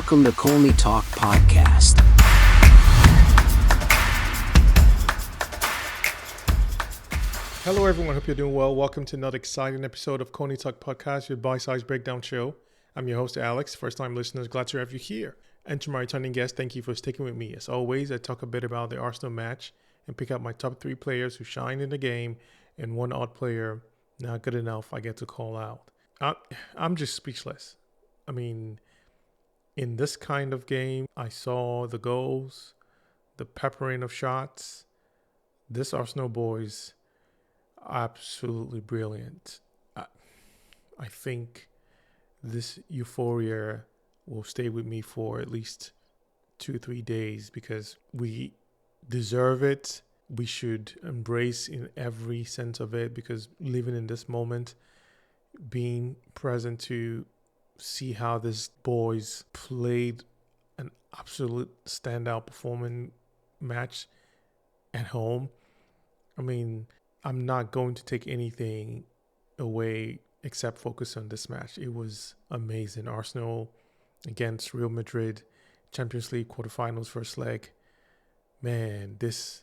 Welcome to Colney Talk Podcast. Hello everyone, hope you're doing well. Welcome to another exciting episode of Colney Talk Podcast, your bite-sized breakdown show. I'm your host Alex. First-time listeners, glad to have you here. And to my returning guests, thank you for sticking with me. As always, I talk a bit about the Arsenal match and pick out my top 3 players who shined in the game and one odd player not good enough I get to call out. I'm just speechless. I mean, in this kind of game, I saw the goals, the peppering of shots. This Arsenal boys, absolutely brilliant. I think this euphoria will stay with me for at least 2-3 days because we deserve it. We should embrace in every sense of it because living in this moment, being present to see how this boys played an absolute standout performing match at home. I mean, I'm not going to take anything away except focus on this match. It was amazing. Arsenal against Real Madrid, Champions League quarterfinals first leg. Man, this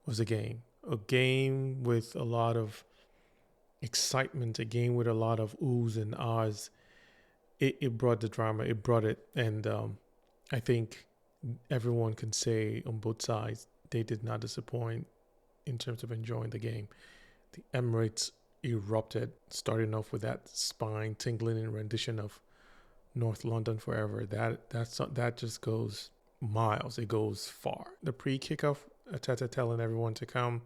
was a game with a lot of excitement, a game with a lot of oohs and ahs. It brought the drama, it brought it. And I think everyone can say on both sides, they did not disappoint in terms of enjoying the game. The Emirates erupted, starting off with that spine-tingling rendition of North London Forever. That just goes miles. It goes far. The pre-kickoff, Arteta telling everyone to come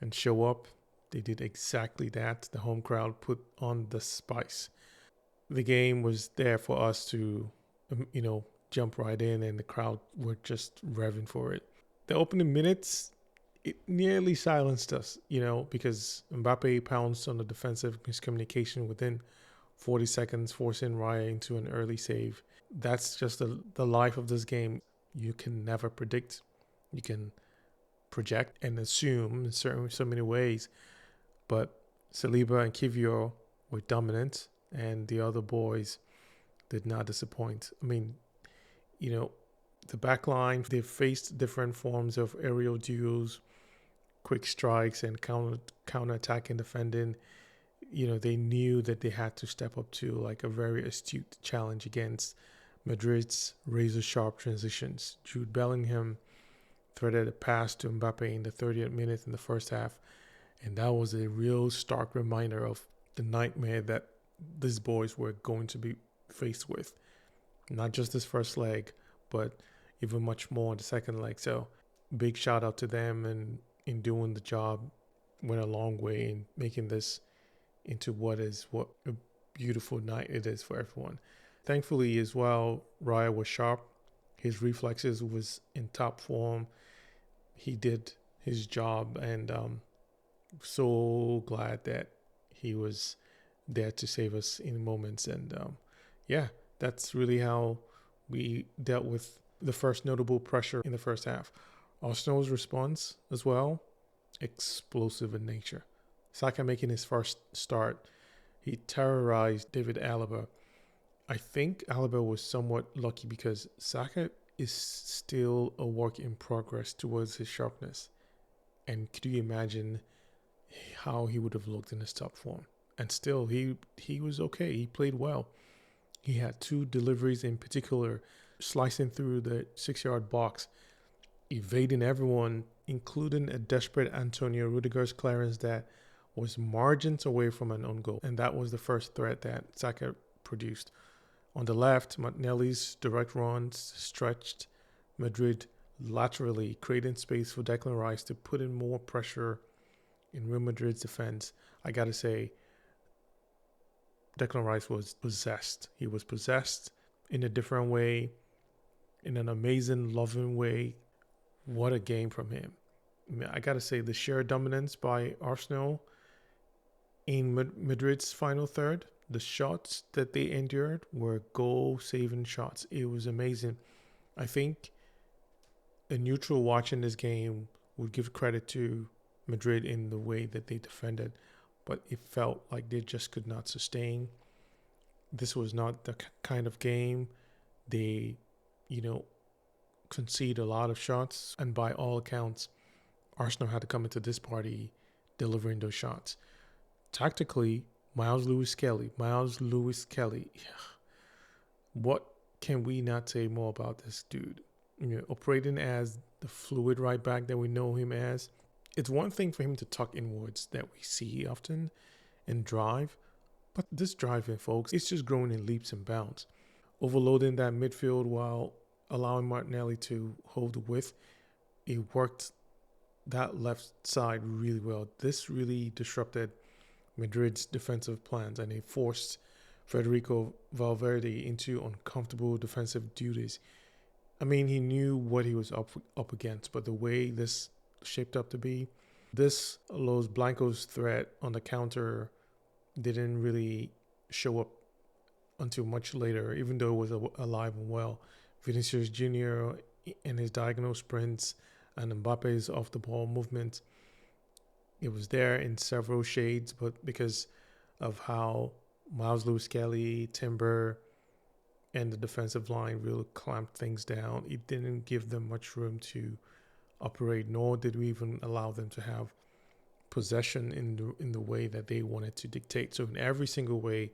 and show up. They did exactly that. The home crowd put on the spice. The game was there for us to, jump right in, and the crowd were just revving for it. The opening minutes, it nearly silenced us, because Mbappe pounced on the defensive miscommunication within 40 seconds, forcing Raya into an early save. That's just the life of this game. You can never predict. You can project and assume in so many ways. But Saliba and Kivior were dominant, and the other boys did not disappoint. I mean, the back line, they faced different forms of aerial duels, quick strikes, and counter-attacking defending. They knew that they had to step up to like a very astute challenge against Madrid's razor-sharp transitions. Jude Bellingham threaded a pass to Mbappe in the 30th minute in the first half, and that was a real stark reminder of the nightmare that these boys were going to be faced with. Not just this first leg, but even much more in the second leg. So big shout out to them, and in doing the job went a long way in making this into what a beautiful night it is for everyone. Thankfully as well, Raya was sharp. His reflexes was in top form. He did his job, and so glad that he was there to save us in moments. And that's really how we dealt with the first notable pressure in the first half. Arsenal's response as well, explosive in nature. Saka making his first start, he terrorized David Alaba. I think Alaba was somewhat lucky because Saka is still a work in progress towards his sharpness. And could you imagine how he would have looked in his top form? And still, he was okay. He played well. He had 2 deliveries in particular, slicing through the 6-yard box, evading everyone, including a desperate Antonio Rudiger's clearance that was margins away from an own goal. And that was the first threat that Saka produced. On the left, Martinelli's direct runs stretched Madrid laterally, creating space for Declan Rice to put in more pressure in Real Madrid's defense. I got to say, Declan Rice was possessed. He was possessed in a different way, in an amazing, loving way. What a game from him. I got to say, the sheer dominance by Arsenal in Madrid's final third, the shots that they endured were goal-saving shots. It was amazing. I think a neutral watching this game would give credit to Madrid in the way that they defended, but it felt like they just could not sustain. This was not the kind of game They, you know, concede a lot of shots, and by all accounts, Arsenal had to come into this party delivering those shots. Tactically, Myles Lewis-Skelly, what can we not say more about this dude? Operating as the fluid right back that we know him as. It's one thing for him to tuck inwards that we see often and drive, but this driving, folks, it's just growing in leaps and bounds. Overloading that midfield while allowing Martinelli to hold the width, it worked that left side really well. This really disrupted Madrid's defensive plans, and it forced Federico Valverde into uncomfortable defensive duties. I mean, he knew what he was up against, but the way this shaped up to be, this Los Blancos threat on the counter didn't really show up until much later, even though it was alive and well. Vinicius Jr. and his diagonal sprints and Mbappe's off the ball movement, it was there in several shades, but because of how Myles Lewis-Skelly, Timber, and the defensive line really clamped things down, it didn't give them much room to operate, nor did we even allow them to have possession in the way that they wanted to dictate. So in every single way,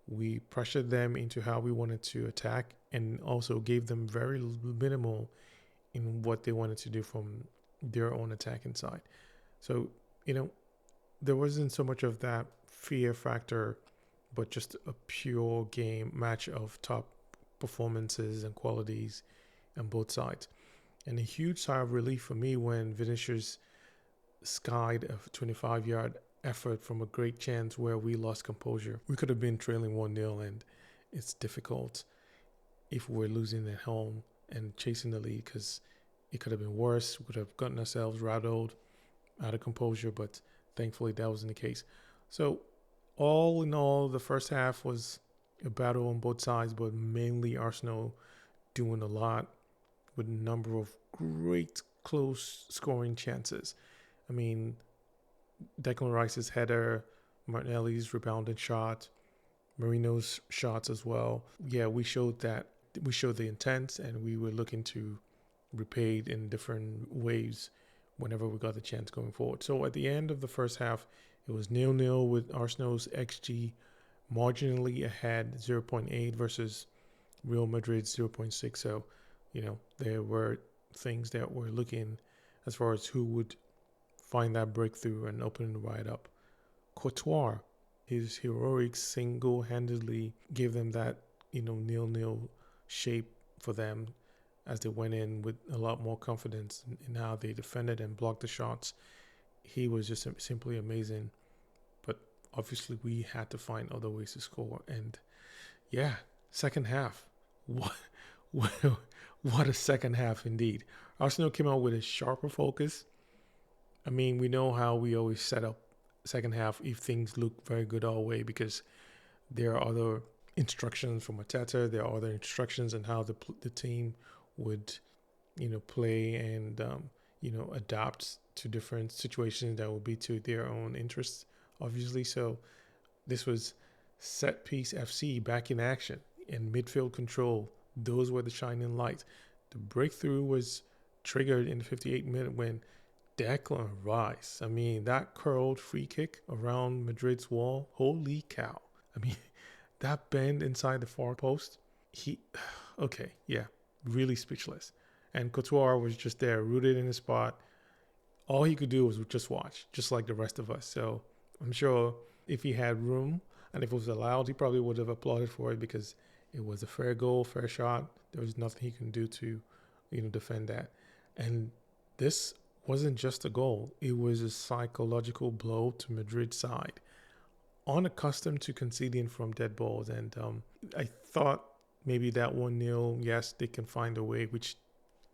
we pressured them into how we wanted to attack, and also gave them very minimal in what they wanted to do from their own attacking side. So, there wasn't so much of that fear factor, but just a pure game match of top performances and qualities on both sides. And a huge sigh of relief for me when Vinicius skied a 25-yard effort from a great chance where we lost composure. We could have been trailing 1-0, and it's difficult if we're losing at home and chasing the lead, because it could have been worse. We could have gotten ourselves rattled, out of composure, but thankfully that wasn't the case. So all in all, the first half was a battle on both sides, but mainly Arsenal doing a lot with a number of great close scoring chances. I mean, Declan Rice's header, Martinelli's rebounded shot, Merino's shots as well. Yeah, we showed the intent, and we were looking to repay it in different ways whenever we got the chance going forward. So at the end of the first half, it was 0-0 with Arsenal's XG marginally ahead, 0.8 versus Real Madrid's 0.6. So, there were things that were looking as far as who would find that breakthrough and open the ride up. Courtois, his heroics single-handedly gave them that, 0-0 shape for them as they went in with a lot more confidence in how they defended and blocked the shots. He was just simply amazing. But obviously we had to find other ways to score. And yeah, second half. What a second half indeed. Arsenal came out with a sharper focus. I mean, we know how we always set up second half if things look very good our way, because there are other instructions from Arteta. There are other instructions on how the team would, play and, adapt to different situations that would be to their own interests, obviously. So this was set piece FC back in action and midfield control. Those were the shining lights. The breakthrough was triggered in the 58th minute when Declan Rice, that curled free kick around Madrid's wall. Holy cow. That bend inside the far post, really speechless. And Courtois was just there, rooted in his spot. All he could do was just watch, just like the rest of us. So I'm sure if he had room and if it was allowed, he probably would have applauded for it, because it was a fair goal, fair shot. There was nothing he can do to, defend that. And this wasn't just a goal. It was a psychological blow to Madrid's side, unaccustomed to conceding from dead balls. And I thought maybe that 1-0, yes, they can find a way, which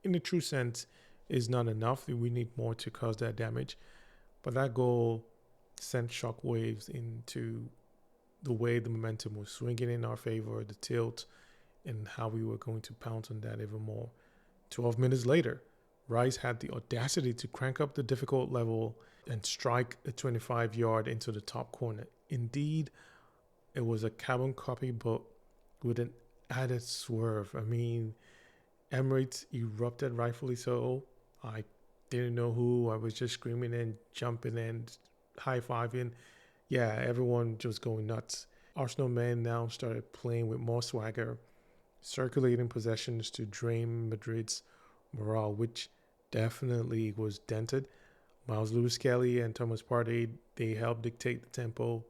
in the true sense is not enough. We need more to cause that damage. But that goal sent shockwaves into the way the momentum was swinging in our favor, the tilt, and how we were going to pounce on that even more. 12 minutes later, Rice had the audacity to crank up the difficult level and strike a 25-yard into the top corner. Indeed, it was a carbon copy, but with an added swerve. I mean, Emirates erupted, rightfully so. I didn't know who. I was just screaming and jumping and high-fiving. Yeah, everyone just going nuts. Arsenal men now started playing with more swagger, circulating possessions to drain Madrid's morale, which definitely was dented. Myles Lewis-Skelly and Thomas Partey, they helped dictate the tempo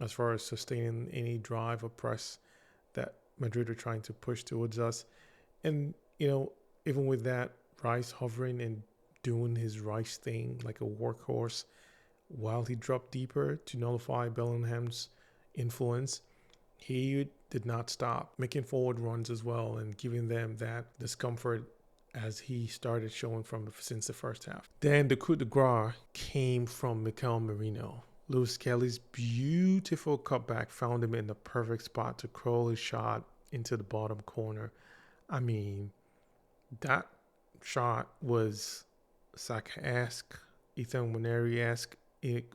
as far as sustaining any drive or press that Madrid were trying to push towards us. And, even with that, Rice hovering and doing his Rice thing like a workhorse while he dropped deeper to nullify Bellingham's influence, he did not stop, making forward runs as well and giving them that discomfort as he started showing since the first half. Then the coup de grace came from Mikel Merino. Lewis-Skelly's beautiful cutback found him in the perfect spot to curl his shot into the bottom corner. I mean, that shot was Saka-esque, Ethan Waneri-esque. It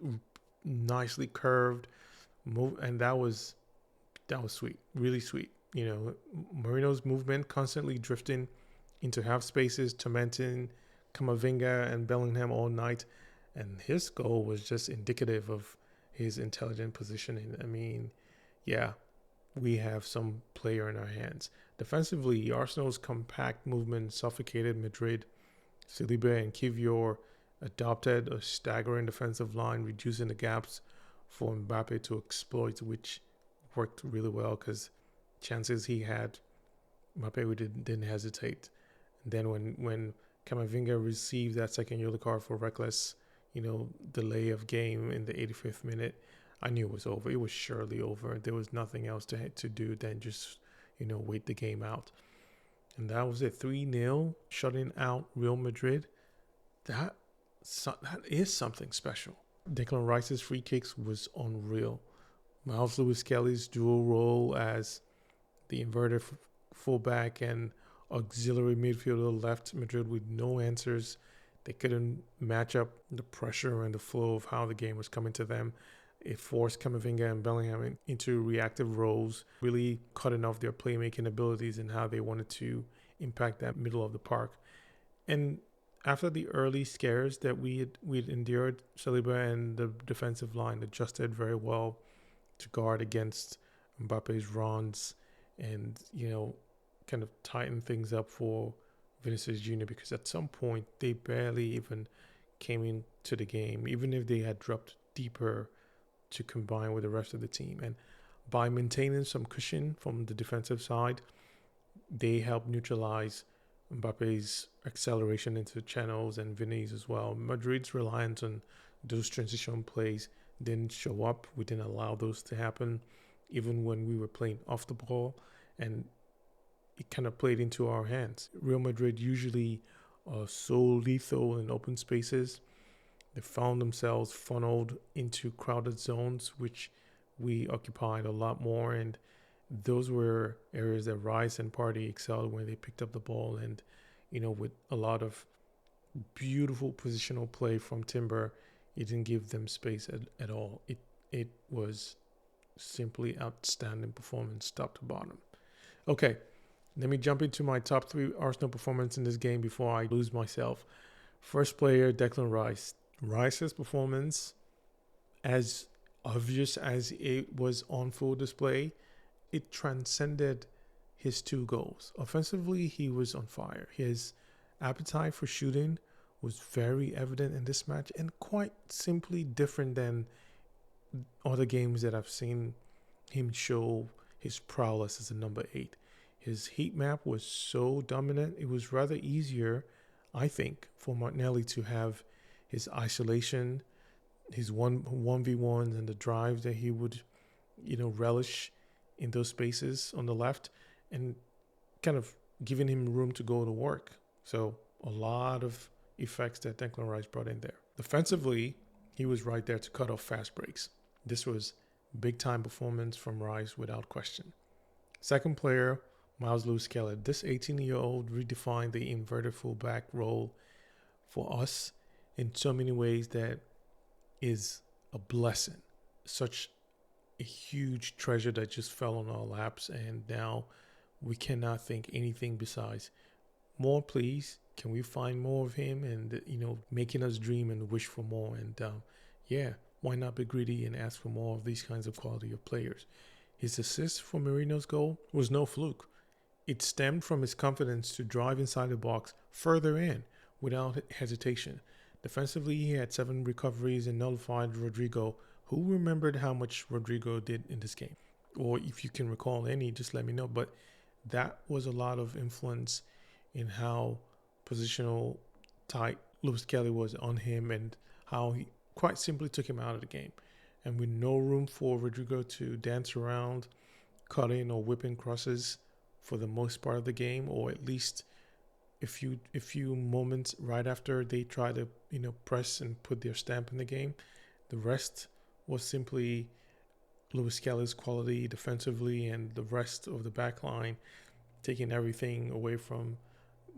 nicely curved, and that was sweet, really sweet. Marino's movement constantly drifting into half spaces, tormenting Camavinga and Bellingham all night, and his goal was just indicative of his intelligent positioning. I mean, yeah, we have some player in our hands. Defensively, Arsenal's compact movement suffocated Madrid. Saliba and Kivior adopted a staggering defensive line, reducing the gaps for Mbappe to exploit, which worked really well because chances he had, Mbappe didn't hesitate. And then when Camavinga received that second yellow card for reckless, delay of game in the 85th minute, I knew it was over. It was surely over. There was nothing else to do than just, wait the game out. And that was it, 3-0, shutting out Real Madrid. That is something special. Declan Rice's free kicks was unreal. Myles Lewis-Skelly's dual role as the inverted fullback and auxiliary midfielder left Madrid with no answers. They couldn't match up the pressure and the flow of how the game was coming to them. It forced Camavinga and Bellingham into reactive roles, really cutting off their playmaking abilities and how they wanted to impact that middle of the park. And after the early scares that we'd endured, Saliba and the defensive line adjusted very well to guard against Mbappe's runs and, kind of tighten things up for Vinicius Jr. because at some point they barely even came into the game, even if they had dropped deeper to combine with the rest of the team. And by maintaining some cushion from the defensive side, they helped neutralize Mbappe's acceleration into channels and Vinny's as well. Madrid's reliance on those transition plays didn't show up. We didn't allow those to happen, even when we were playing off the ball, and it kind of played into our hands. Real Madrid usually are so lethal in open spaces. They found themselves funneled into crowded zones, which we occupied a lot more. And those were areas that Rice and Partey excelled when they picked up the ball. And, with a lot of beautiful positional play from Timber, it didn't give them space at all. It was simply outstanding performance, top to bottom. Okay, let me jump into my top 3 Arsenal performance in this game before I lose myself. First player, Declan Rice. Rice's performance, as obvious as it was on full display, it transcended his 2 goals. Offensively, he was on fire. His appetite for shooting was very evident in this match and quite simply different than other games that I've seen him show his prowess as a number 8. His heat map was so dominant, it was rather easier, I think, for Martinelli to have his isolation, his 1v1s and the drive that he would, relish in those spaces on the left and kind of giving him room to go to work. So a lot of effects that Declan Rice brought in there. Defensively, he was right there to cut off fast breaks. This was big time performance from Rice without question. Second player, Myles Lewis-Skelly. This 18-year-old redefined the inverted fullback role for us in so many ways that is a blessing. Such a huge treasure that just fell on our laps, and now we cannot think anything besides more, please. Can we find more of him? And, making us dream and wish for more. And why not be greedy and ask for more of these kinds of quality of players? His assist for Merino's goal was no fluke. It stemmed from his confidence to drive inside the box further in without hesitation. Defensively, he had 7 recoveries and nullified Rodrigo. Who remembered how much Rodrigo did in this game? Or if you can recall any, just let me know. But that was a lot of influence in how positional tight Lewis-Skelly was on him and how he quite simply took him out of the game. And with no room for Rodrigo to dance around, cut in or whip in crosses for the most part of the game, or at least a few moments right after they try to press and put their stamp in the game, the rest was simply Lewis-Skelly's quality defensively and the rest of the back line taking everything away from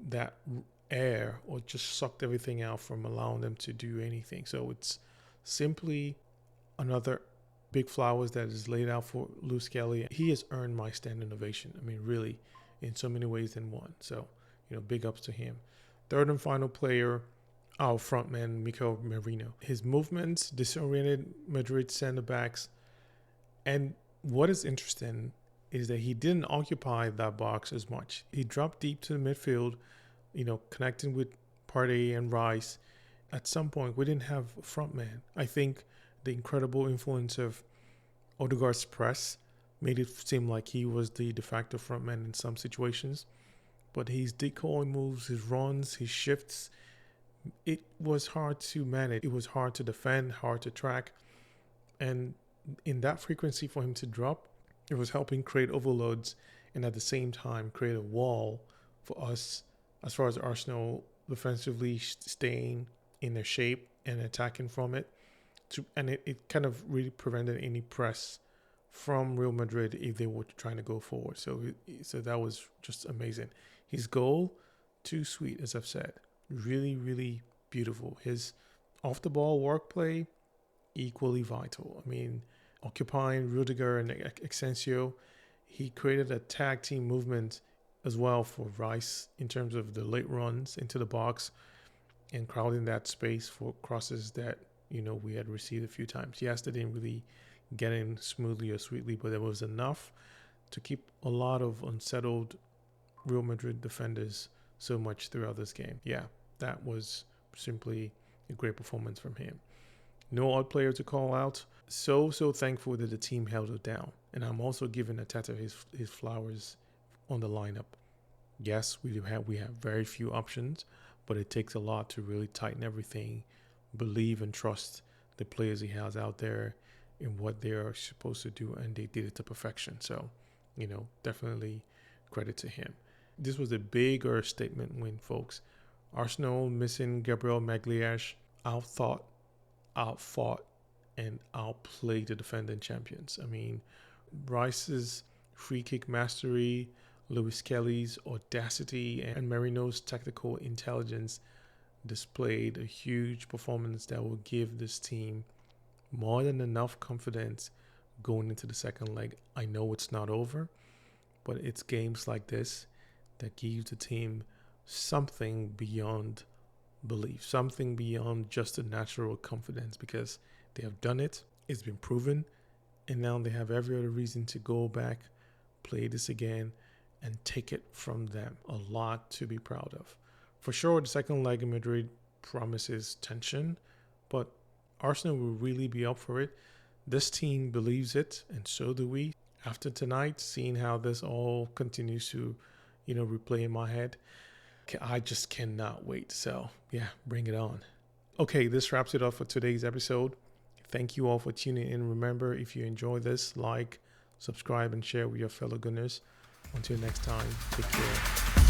that air, or just sucked everything out from allowing them to do anything. So it's simply another big flowers that is laid out for Lewis-Skelly. He has earned my standing ovation. I mean, really, in so many ways than one. So, big ups to him. Third and final player, our frontman, Mikel Merino. His movements disoriented Madrid center backs. And what is interesting is that he didn't occupy that box as much. He dropped deep to the midfield, connecting with Partey and Rice. At some point, we didn't have a front man. I think the incredible influence of Odegaard's press made it seem like he was the de facto front man in some situations. But his decoy moves, his runs, his shifts, it was hard to manage. It was hard to defend, hard to track. And in that frequency for him to drop, it was helping create overloads and at the same time create a wall for us as far as Arsenal defensively staying in their shape and attacking from it. And it kind of really prevented any press from Real Madrid if they were trying to go forward. So that was just amazing. His goal, too sweet, as I've said. Really, really beautiful. His off-the-ball work play, equally vital. I mean, occupying Rudiger and Asensio, he created a tag team movement as well for Rice in terms of the late runs into the box and crowding that space for crosses that, we had received a few times. Yes, they didn't really get in smoothly or sweetly, but there was enough to keep a lot of unsettled Real Madrid defenders so much throughout this game. Yeah, that was simply a great performance from him. No odd player to call out. So thankful that the team held it down. And I'm also giving Arteta his flowers on the lineup. Yes, we have very few options, but it takes a lot to really tighten everything, believe and trust the players he has out there in what they are supposed to do, and they did it to perfection. So, definitely credit to him. This was a bigger statement win, folks. Arsenal missing Gabriel Magalhaes outthought, outfought, and outplayed the defending champions. I mean, Rice's free kick mastery, Lewis-Skelly's audacity, and Merino's tactical intelligence displayed a huge performance that will give this team more than enough confidence going into the second leg. I know it's not over, but it's games like this that gives the team something beyond belief, something beyond just a natural confidence, because they have done it, it's been proven, and now they have every other reason to go back, play this again, and take it from them. A lot to be proud of. For sure, the second leg in Madrid promises tension, but Arsenal will really be up for it. This team believes it, and so do we. After tonight, seeing how this all continues to, replay in my head, I just cannot wait. So, yeah, bring it on. Okay, this wraps it up for today's episode. Thank you all for tuning in. Remember, if you enjoy this, like, subscribe, and share with your fellow Gunners. Until next time, take care.